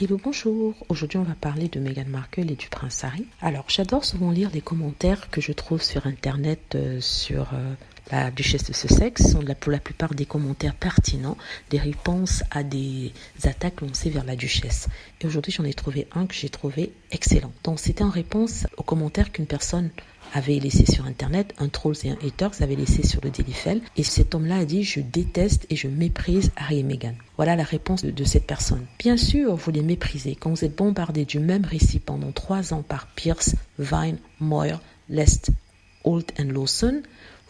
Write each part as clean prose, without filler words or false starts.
Hello, bonjour. Aujourd'hui, on va parler de Meghan Markle et du prince Harry. Alors, j'adore souvent lire les commentaires que je trouve sur Internet sur la duchesse de Sussex. Ce sont pour la plupart des commentaires pertinents, des réponses à des attaques lancées vers la duchesse. Et aujourd'hui, j'en ai trouvé un que j'ai trouvé excellent. Donc, c'était en réponse aux commentaires qu'une personne avait laissé sur Internet, un trolls et un haters avait laissé sur le Daily Mail. Et cet homme-là a dit « Je déteste et je méprise Harry et Meghan ». Voilà la réponse de cette personne. Bien sûr, vous les méprisez quand vous êtes bombardé du même récit pendant 3 ans par Pierce, Vine, Moore, Lest, Holt et Lawson.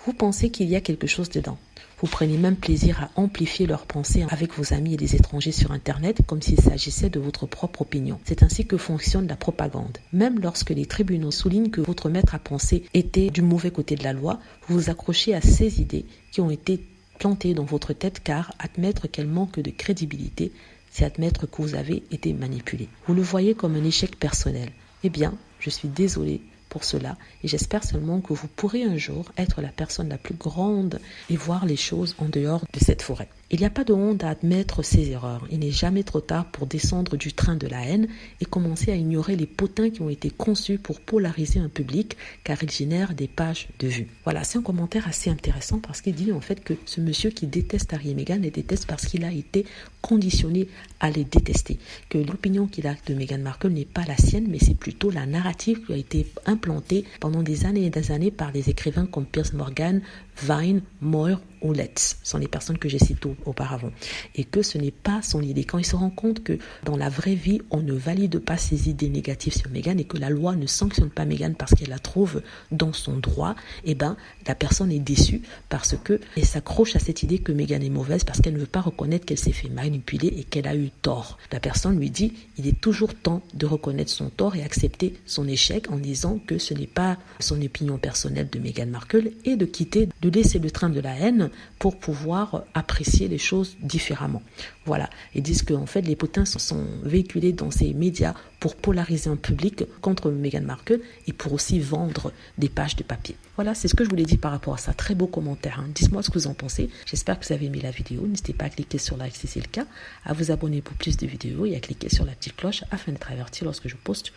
Vous pensez qu'il y a quelque chose dedans. Vous prenez même plaisir à amplifier leurs pensées avec vos amis et les étrangers sur Internet comme s'il s'agissait de votre propre opinion. C'est ainsi que fonctionne la propagande. Même lorsque les tribunaux soulignent que votre maître à penser était du mauvais côté de la loi, vous vous accrochez à ces idées qui ont été plantées dans votre tête car admettre qu'elles manquent de crédibilité, c'est admettre que vous avez été manipulé. Vous le voyez comme un échec personnel. Eh bien, je suis désolée pour cela et j'espère seulement que vous pourrez un jour être la personne la plus grande et voir les choses en dehors de cette forêt. Il n'y a pas de honte à admettre ses erreurs. Il n'est jamais trop tard pour descendre du train de la haine et commencer à ignorer les potins qui ont été conçus pour polariser un public car ils génèrent des pages de vues. Voilà, c'est un commentaire assez intéressant parce qu'il dit en fait que ce monsieur qui déteste Harry et Meghan les déteste parce qu'il a été conditionné à les détester. Que l'opinion qu'il a de Meghan Markle n'est pas la sienne mais c'est plutôt la narrative qui a été implantée pendant des années et des années par des écrivains comme Piers Morgan, Vine, Moore ou Letts. Ce sont les personnes que j'ai citées auparavant. Et que ce n'est pas son idée. Quand il se rend compte que dans la vraie vie, on ne valide pas ses idées négatives sur Meghan et que la loi ne sanctionne pas Meghan parce qu'elle la trouve dans son droit, eh ben, la personne est déçue parce que elle s'accroche à cette idée que Meghan est mauvaise parce qu'elle ne veut pas reconnaître qu'elle s'est fait manipuler et qu'elle a eu tort. La personne lui dit, il est toujours temps de reconnaître son tort et accepter son échec en disant que ce n'est pas son opinion personnelle de Meghan Markle et de quitter, de laisser le train de la haine pour pouvoir apprécier les choses différemment. Voilà. Ils disent que en fait, les potins sont véhiculés dans ces médias pour polariser un public contre Meghan Markle et pour aussi vendre des pages de papier. Voilà, c'est ce que je voulais dire par rapport à ça. Très beau commentaire. Hein. Dites-moi ce que vous en pensez. J'espère que vous avez aimé la vidéo. N'hésitez pas à cliquer sur like si c'est le cas, à vous abonner pour plus de vidéos et à cliquer sur la petite cloche afin d'être averti lorsque je poste